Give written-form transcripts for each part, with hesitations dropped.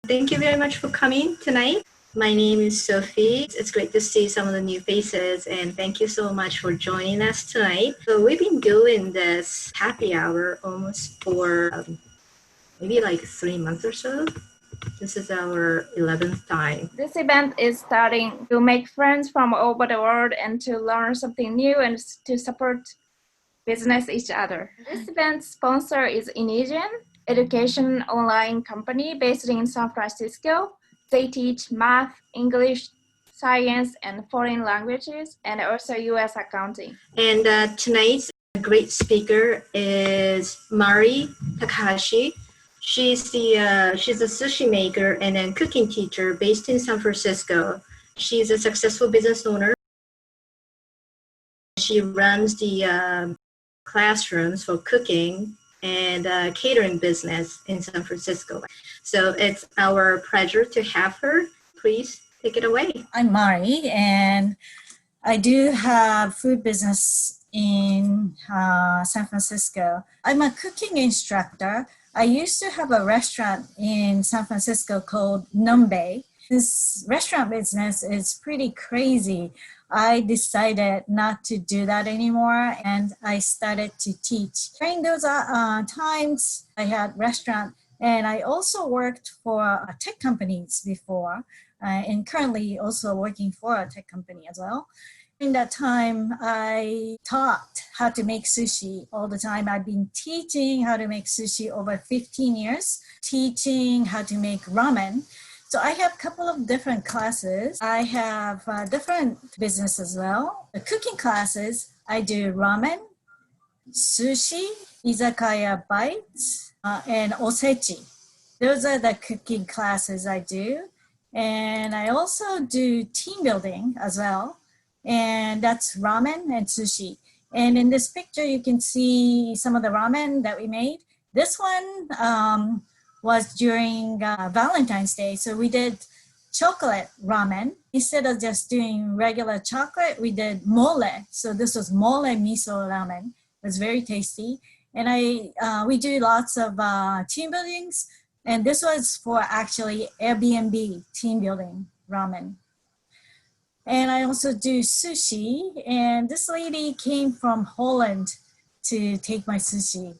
Thank you very much for coming tonight. My name is Sophie. It's great to see some of the new faces, and thank you so much for joining us tonight. So we've been doing this happy hour almost for maybe like 3 months or so. This is our 11th time. This event is starting to make friends from all over the world and to learn something new and to support business each other. This event's sponsor is Indonesian education online company based in San Francisco. They teach math, English, science, and foreign languages, and also U.S. accounting. And tonight's great speaker is Mari Takahashi. She's a sushi maker and a cooking teacher based in San Francisco. She's a successful business owner. She runs the classrooms for cooking and catering business in San Francisco. So it's our pleasure to have her. Please take it away. I'm Mari, and I do have food business in San Francisco. I'm a cooking instructor. I used to have a restaurant in San Francisco called Nombe. This restaurant business is pretty crazy. I decided not to do that anymore, and I started to teach. During those times, I had restaurant, and I also worked for tech companies before, and currently also working for a tech company as well. In that time, I taught how to make sushi all the time. I've been teaching how to make sushi over 15 years, teaching how to make ramen. So I have a couple of different classes. I have different business as well. The cooking classes, I do ramen, sushi, izakaya bites, and osechi. Those are the cooking classes I do. And I also do team building as well. And that's ramen and sushi. And in this picture, you can see some of the ramen that we made. This one was during Valentine's Day. So we did chocolate ramen. Instead of just doing regular chocolate, we did mole. So this was mole miso ramen. It was very tasty. And we do lots of team buildings. And this was for actually Airbnb team building ramen. And I also do sushi. And this lady came from Holland to take my sushi.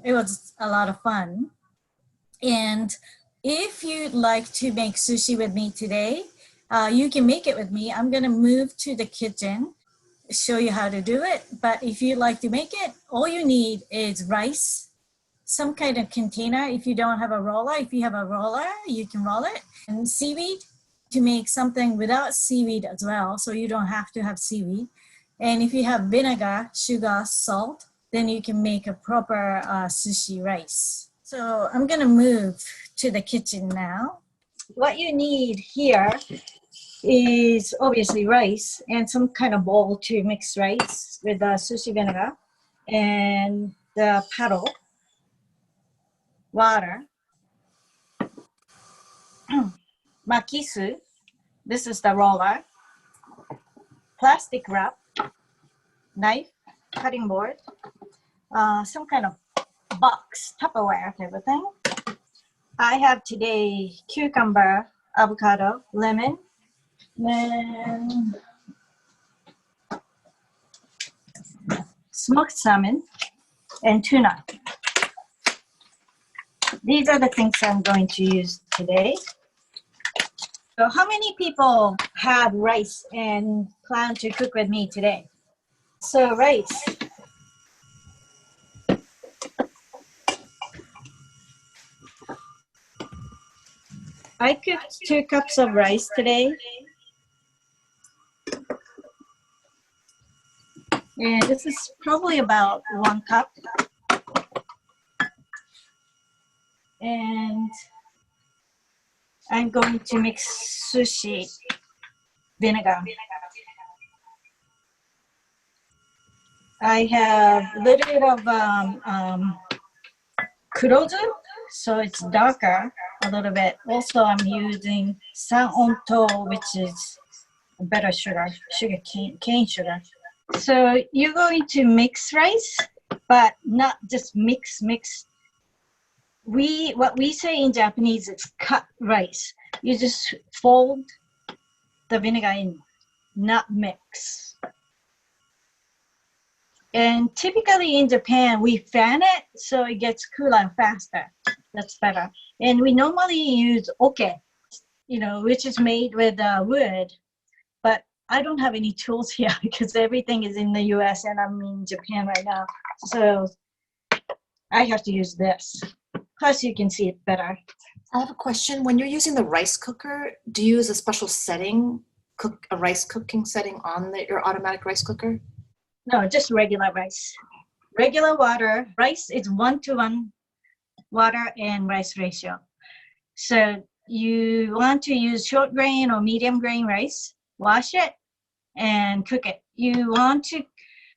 It was a lot of fun. And if you'd like to make sushi with me today, you can make it with me. I'm going to move to the kitchen, show you how to do it. But if you'd like to make it, all you need is rice, some kind of container. If you don't have a roller, if you have a roller, you can roll it. And seaweed, to make something without seaweed as well, so you don't have to have seaweed. And if you have vinegar, sugar, salt, then you can make a proper sushi rice. So I'm gonna move to the kitchen now. What you need here is obviously rice and some kind of bowl to mix rice with the sushi vinegar, and the paddle, water, makisu, this is the roller, plastic wrap, knife, cutting board, some kind of box, Tupperware type of thing. I have today cucumber, avocado, lemon, then smoked salmon, and tuna. These are the things I'm going to use today. So how many people have rice and plan to cook with me today? So rice. I cooked 2 cups of rice today. And this is probably about 1 cup. And I'm going to mix sushi vinegar. I have a little bit of kurozu, so it's darker a little bit. Also, I'm using sanonto, which is better sugar, cane sugar. So you're going to mix rice, but not just mix. what we say in Japanese is cut rice. You just fold the vinegar in, not mix. And typically in Japan, we fan it so it gets cooler faster. That's better. And we normally use oke, which is made with wood. But I don't have any tools here because everything is in the US and I'm in Japan right now. So I have to use this. Plus you can see it better. I have a question. When you're using the rice cooker, do you use a special setting, a rice cooking setting on your automatic rice cooker? No, just regular rice. Regular water. Rice is 1-to-1 water and rice ratio. So you want to use short grain or medium grain rice, wash it and cook it. You want to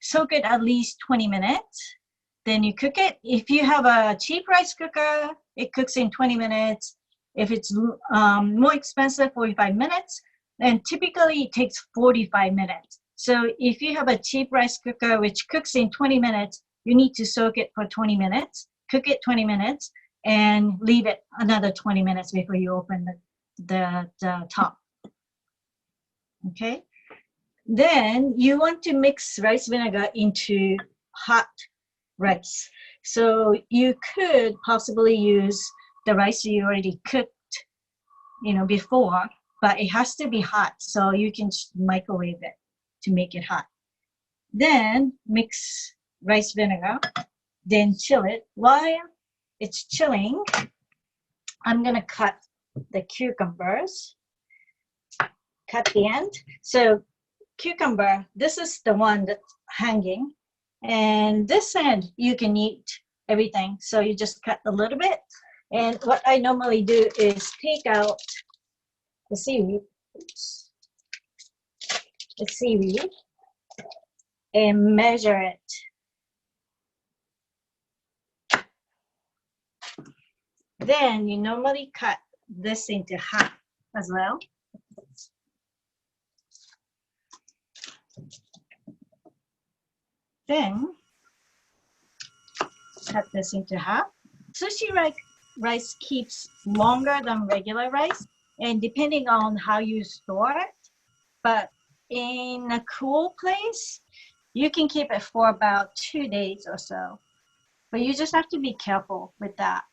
soak it at least 20 minutes. Then you cook it. If you have a cheap rice cooker, it cooks in 20 minutes. If it's more expensive, 45 minutes. And typically it takes 45 minutes. So if you have a cheap rice cooker which cooks in 20 minutes, you need to soak it for 20 minutes, cook it 20 minutes, and leave it another 20 minutes before you open the top. Okay. Then you want to mix rice vinegar into hot rice. So you could possibly use the rice you already cooked, before, but it has to be hot. So you can microwave it to make it hot. Then mix rice vinegar, then chill it. While it's chilling, I'm gonna cut the cucumbers, cut the end. So cucumber, this is the one that's hanging. And this end, you can eat everything. So you just cut a little bit. And what I normally do is take out the seaweed. Oops. The seaweed and measure it. Then you normally cut this into half as well. Then cut this into half. Sushi rice keeps longer than regular rice, and depending on how you store it, but in a cool place, you can keep it for about 2 days or so. But you just have to be careful with that.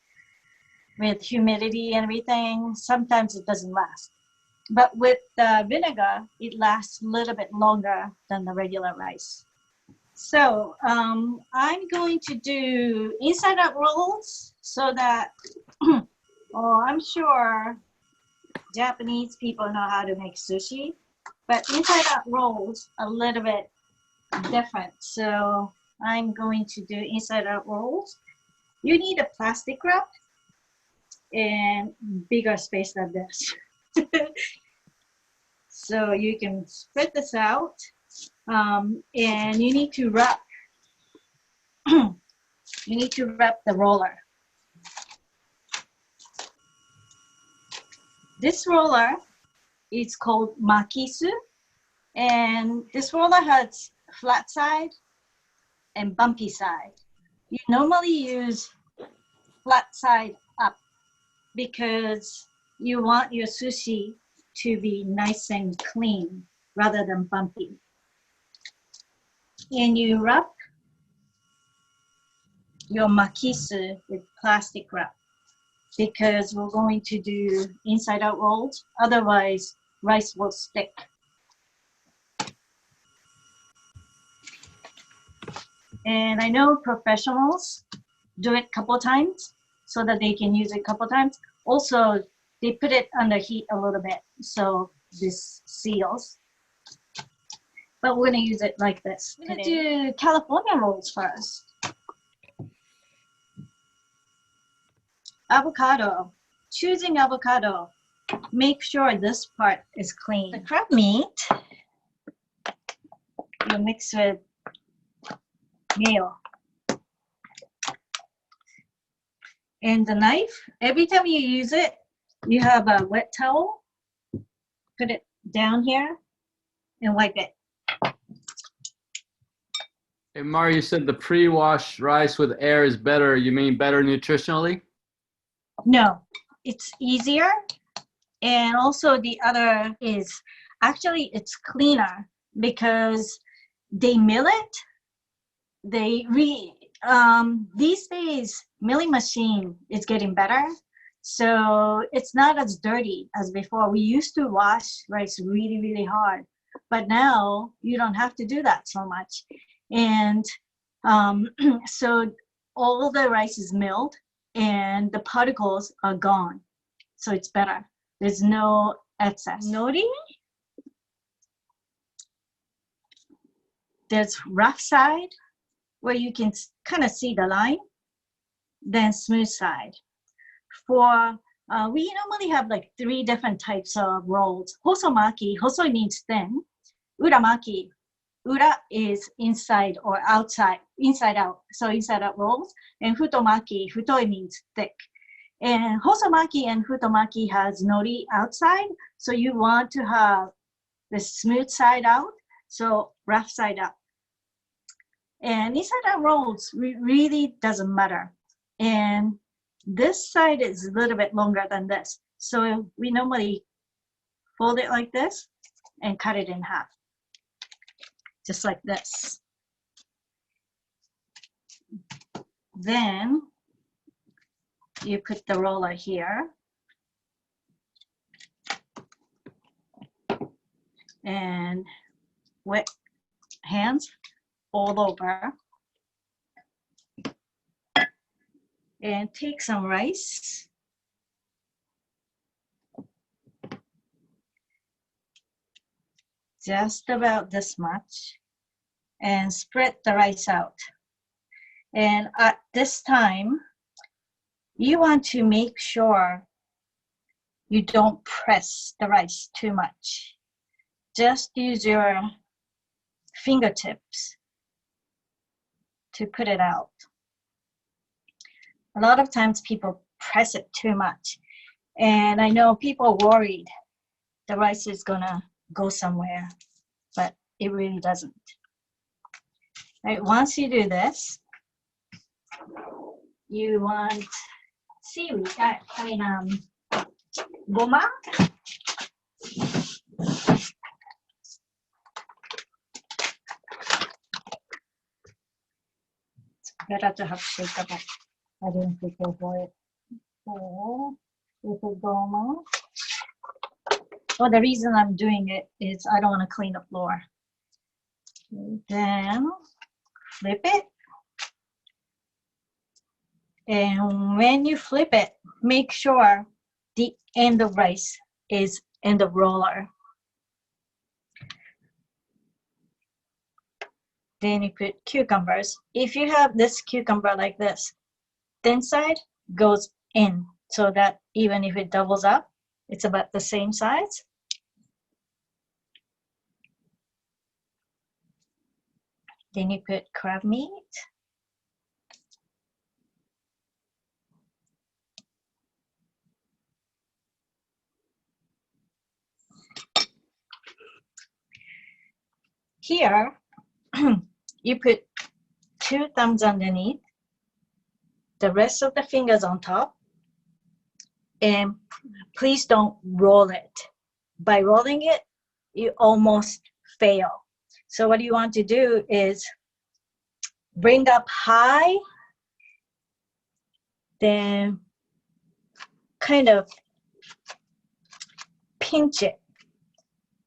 With humidity and everything, sometimes it doesn't last. But with the vinegar, it lasts a little bit longer than the regular rice. So I'm going to do inside out rolls so that, I'm sure Japanese people know how to make sushi, but inside out rolls a little bit different. So I'm going to do inside out rolls. You need a plastic wrap and bigger space than this. So you can spread this out. And you need to wrap the roller. This roller is called makisu, and this roller has flat side and bumpy side. You normally use flat side up because you want your sushi to be nice and clean rather than bumpy. And you wrap your makisu with plastic wrap because we're going to do inside out rolls. Otherwise, rice will stick. And I know professionals do it a couple of times so that they can use it a couple of times. Also, they put it under heat a little bit so this seals. But we're gonna use it like this. I'm gonna do California rolls first. Avocado. Choosing avocado. Make sure this part is clean. The crab meat, you mix with mayo. And the knife, every time you use it, you have a wet towel. Put it down here and wipe it. Hey, Mario, you said the pre-washed rice with air is better. You mean better nutritionally? No, it's easier. And also the other is actually it's cleaner because they mill it. These days milling machine is getting better. So it's not as dirty as before. We used to wash rice really, really hard, but now you don't have to do that so much. And so all the rice is milled and the particles are gone. So it's better. There's no excess. Nori, there's rough side where you can kind of see the line, then smooth side. For we normally have like 3 different types of rolls. Hosomaki, hosoi means thin. Uramaki, ura is inside or outside, inside out. So inside out rolls. And futomaki, futoi means thick. And hosomaki and futomaki has nori outside. So you want to have the smooth side out, so rough side up. And inside out rolls really doesn't matter. And this side is a little bit longer than this. So we normally fold it like this and cut it in half, just like this. Then you put the roller here. And wet hands all over. And take some rice. Just about this much. And spread the rice out. And at this time, you want to make sure you don't press the rice too much. Just use your fingertips to put it out. A lot of times people press it too much. And I know people are worried the rice is gonna go somewhere, but it really doesn't. Right, once you do this, you want seaweed, goma. It's better to have shaker, but I didn't prepare for it. So, with the goma. Well, the reason I'm doing it is I don't want to clean the floor. Then flip it. And when you flip it, make sure the end of rice is in the roller. Then you put cucumbers. If you have this cucumber like this, thin side goes in so that even if it doubles up, it's about the same size. Then you put crab meat. Here, you put 2 thumbs underneath, the rest of the fingers on top, and please don't roll it. By rolling it, you almost fail. So what you want to do is bring up high, then kind of pinch it.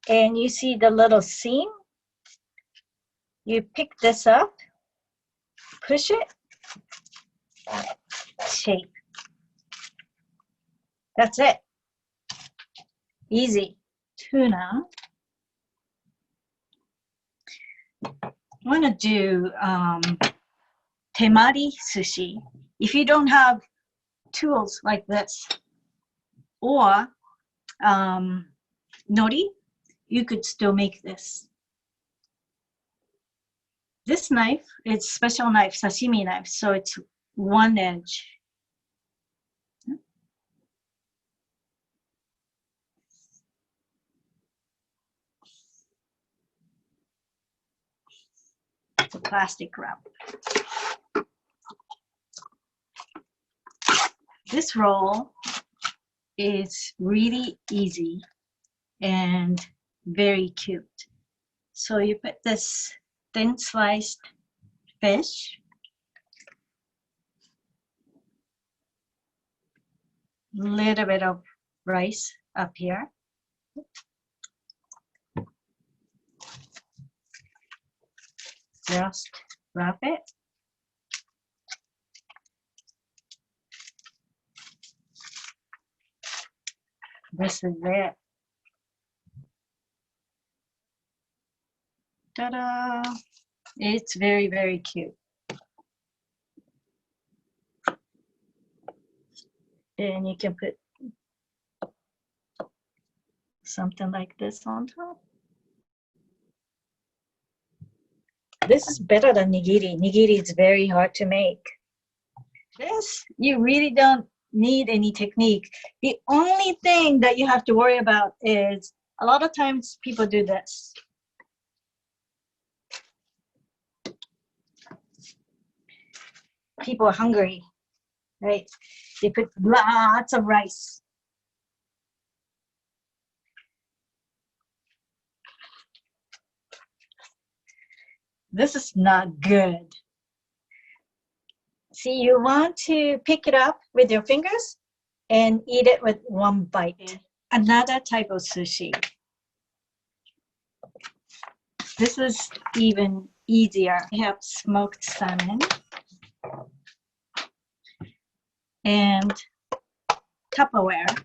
And you see the little seam? You pick this up, push it, shape. That's it. Easy. Tuna. I want to do temari sushi. If you don't have tools like this or nori, you could still make this. This knife, it's special knife, sashimi knife, so it's 1 edge. It's a plastic wrap. This roll is really easy and very cute. So you put this thin sliced fish, little bit of rice up here, just wrap it. This is it. Ta-da! It's very, very cute. And you can put something like this on top. This is better than nigiri. Nigiri is very hard to make. This, you really don't need any technique. The only thing that you have to worry about is a lot of times people do this. People are hungry, right? They put lots of rice. This is not good. See, you want to pick it up with your fingers and eat it with one bite. Another type of sushi. This is even easier. We have smoked salmon and Tupperware.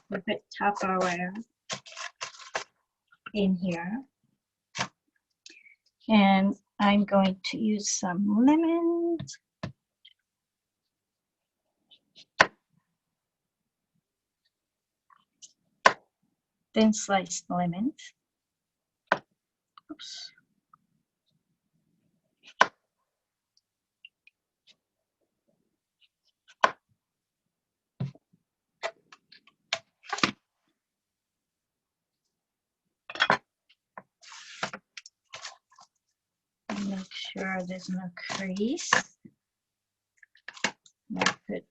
We put Tupperware in here. And I'm going to use some lemons. Thin sliced lemons. Oops. Make sure there's no crease. Now put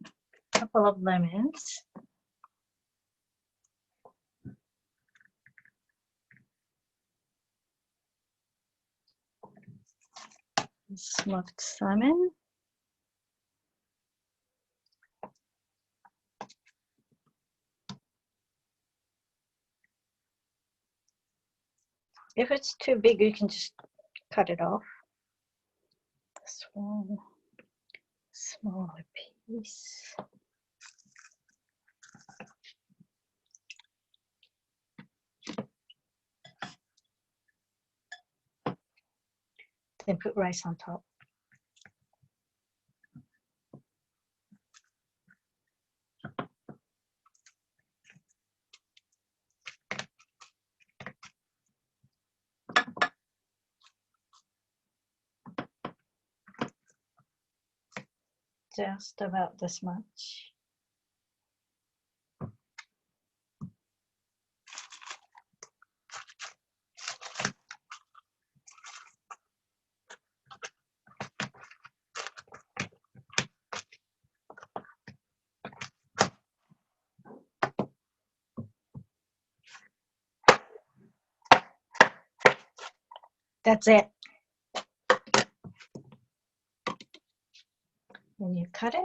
a couple of lemons. Smoked salmon. If it's too big, you can just cut it off. This one, smaller piece. Then put rice on top. Just about this much. That's it. When you cut it,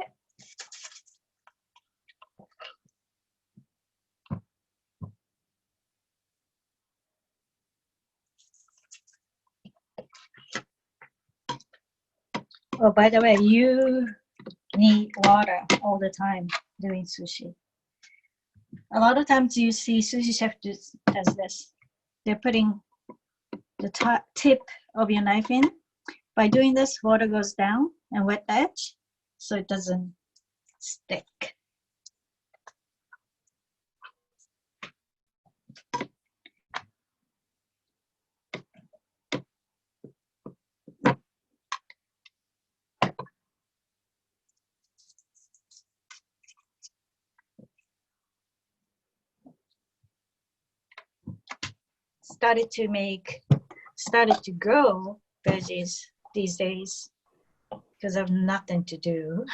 oh, by the way, you need water all the time doing sushi. A lot of times you see sushi chef does this. They're putting the tip of your knife in. By doing this, water goes down and wet the edge, so it doesn't stick. started to grow veggies these days because I have nothing to do.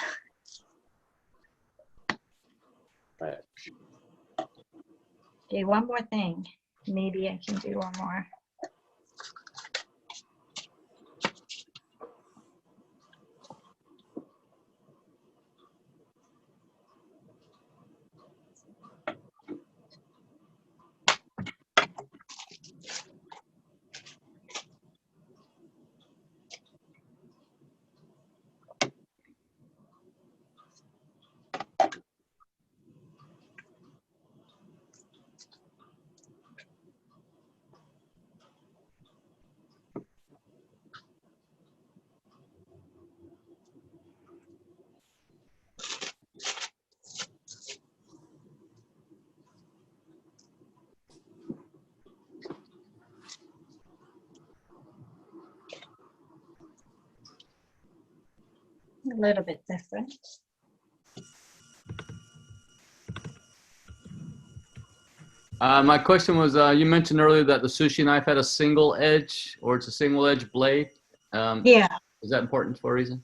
Right. Okay, one more thing. Maybe I can do one more. A little bit different. My question was, you mentioned earlier that the sushi knife had a single edge, or it's a single edge blade. Yeah, Is that important for a reason?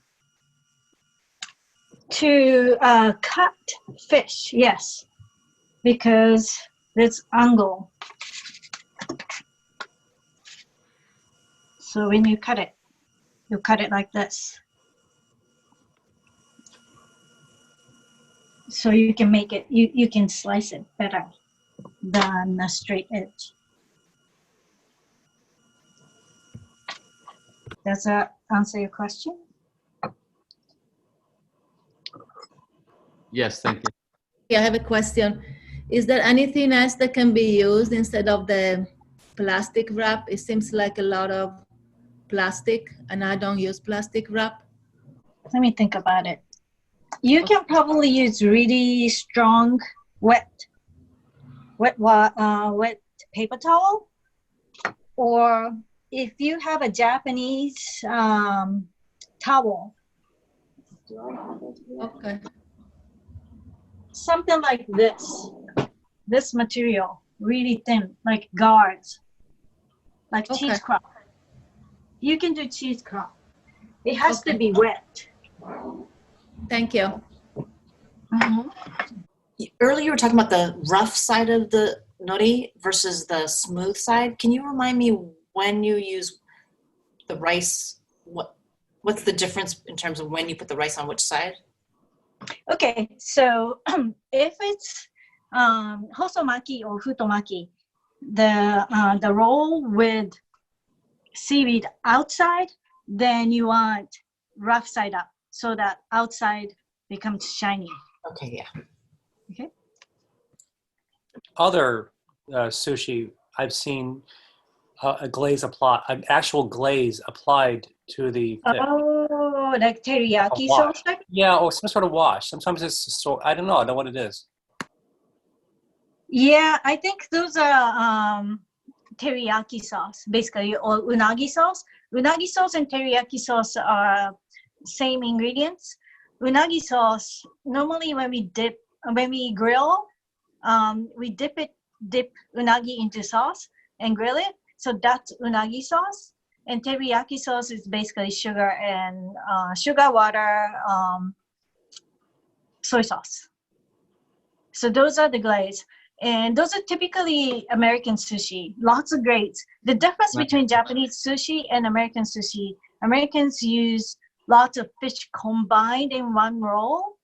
to cut fish, yes, because it's angle. So when you cut it like this. So you can make it, you can slice it better than a straight edge. Does that answer your question? Yes, thank you. I have a question. Is there anything else that can be used instead of the plastic wrap? It seems like a lot of plastic, and I don't use plastic wrap. Let me think about it. You can probably use really strong, wet paper towel, or if you have a Japanese towel, Okay. something like this material, really thin, like guards, like Okay. cheesecloth. You can do cheesecloth. It has to Okay. be wet. Thank you. Mm-hmm. Earlier you were talking about the rough side of the nori versus the smooth side. Can you remind me when you use the rice, what's the difference in terms of when you put the rice on which side? Okay, so if it's hosomaki or futomaki, the roll with seaweed outside, then you want rough side up so that outside becomes shiny. Okay, yeah. Okay. Other sushi, I've seen a glaze apply, an actual glaze applied to the fish. Oh, like teriyaki A wash. sauce type? Yeah, or some sort of wash. Sometimes it's so, I don't know what it is. Yeah, I think those are teriyaki sauce, basically, or unagi sauce. Unagi sauce and teriyaki sauce are same ingredients. Unagi sauce, normally when we grill, we dip unagi into sauce and grill it. So that's unagi sauce. And teriyaki sauce is basically sugar and sugar, water, soy sauce. So those are the glaze. And those are typically American sushi, lots of grades. The difference between Japanese sushi and American sushi, Americans use lots of fish combined in one roll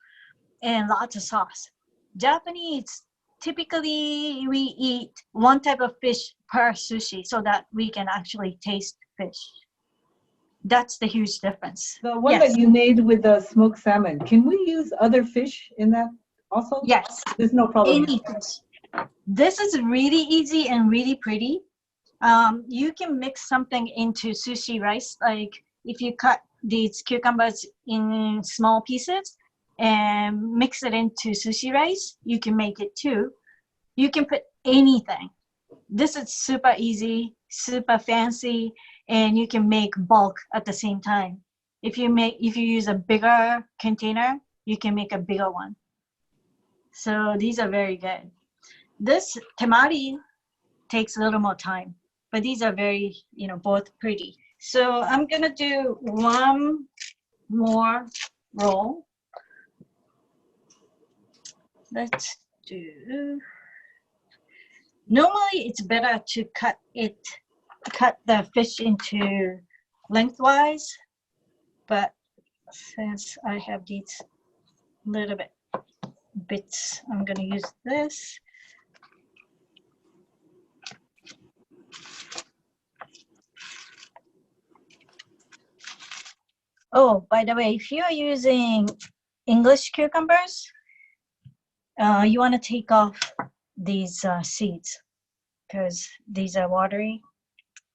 and lots of sauce. Japanese, typically we eat one type of fish per sushi so that we can actually taste fish. That's the huge difference. The one Yes. that you made with the smoked salmon, can we use other fish in that also? Yes. There's no problem. Any fish. This is really easy and really pretty. You can mix something into sushi rice. Like if you cut these cucumbers in small pieces and mix it into sushi rice, you can make it too. You can put anything. This is super easy, super fancy, and you can make bulk at the same time. If you use a bigger container, you can make a bigger one. So these are very good. This temari takes a little more time. but these are very, both pretty. So I'm gonna do one more roll. Let's do, normally it's better to cut the fish into lengthwise, but since I have these little bits, I'm gonna use this. Oh, by the way, if you're using English cucumbers, you want to take off these seeds because these are watery,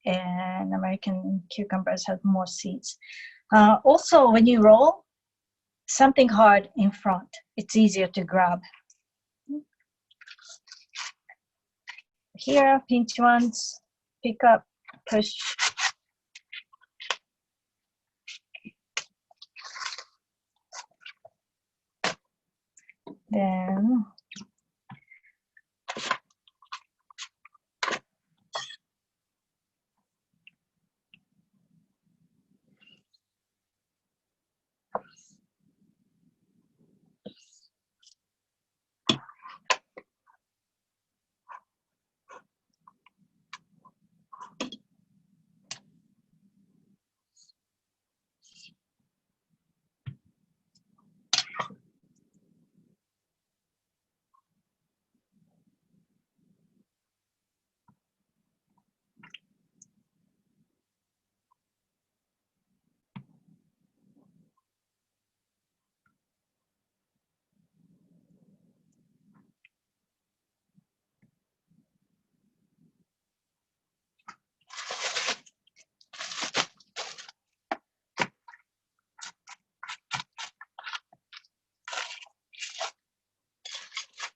and American cucumbers have more seeds. Also, when you roll, something hard in front, it's easier to grab. Here, pinch ones, pick up, push. Then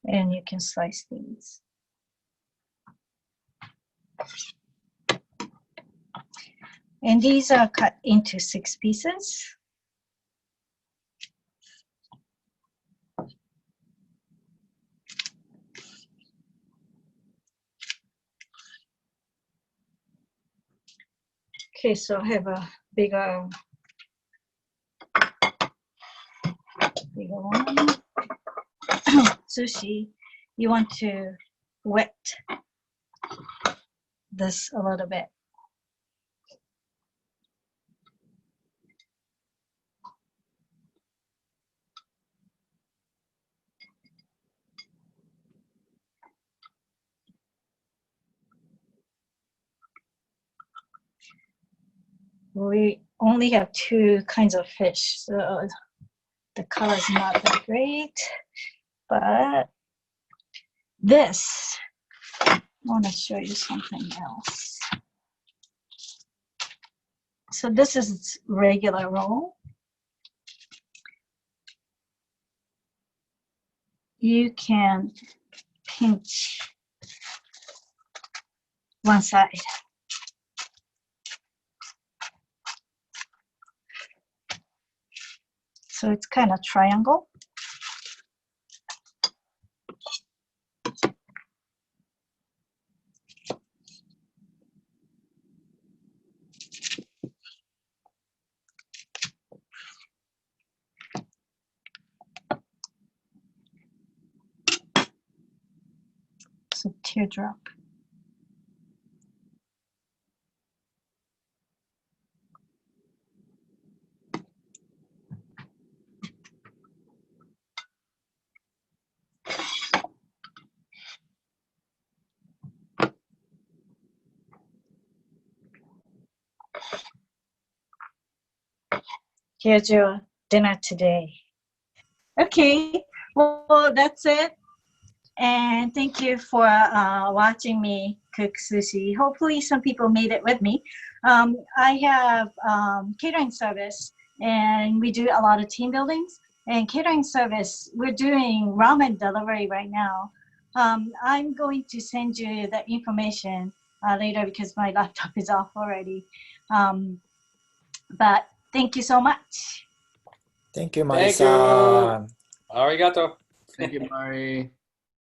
and you can slice these. And these are cut into 6 pieces. Okay, so I have a bigger one. Sushi, you want to wet this a little bit. We only have 2 kinds of fish, so the color is not that great, but this, I want to show you something else. So this is regular roll. You can pinch one side. So it's kind of triangle. It's a teardrop. Here's your dinner today. Okay, well, that's it. And thank you for watching me cook sushi. Hopefully some people made it with me. I have catering service, and we do a lot of team buildings. And catering service, we're doing ramen delivery right now. I'm going to send you the information later because my laptop is off already. But thank you so much. Thank you, Thank you. Mari-san. Arigato. Thank you, Mari.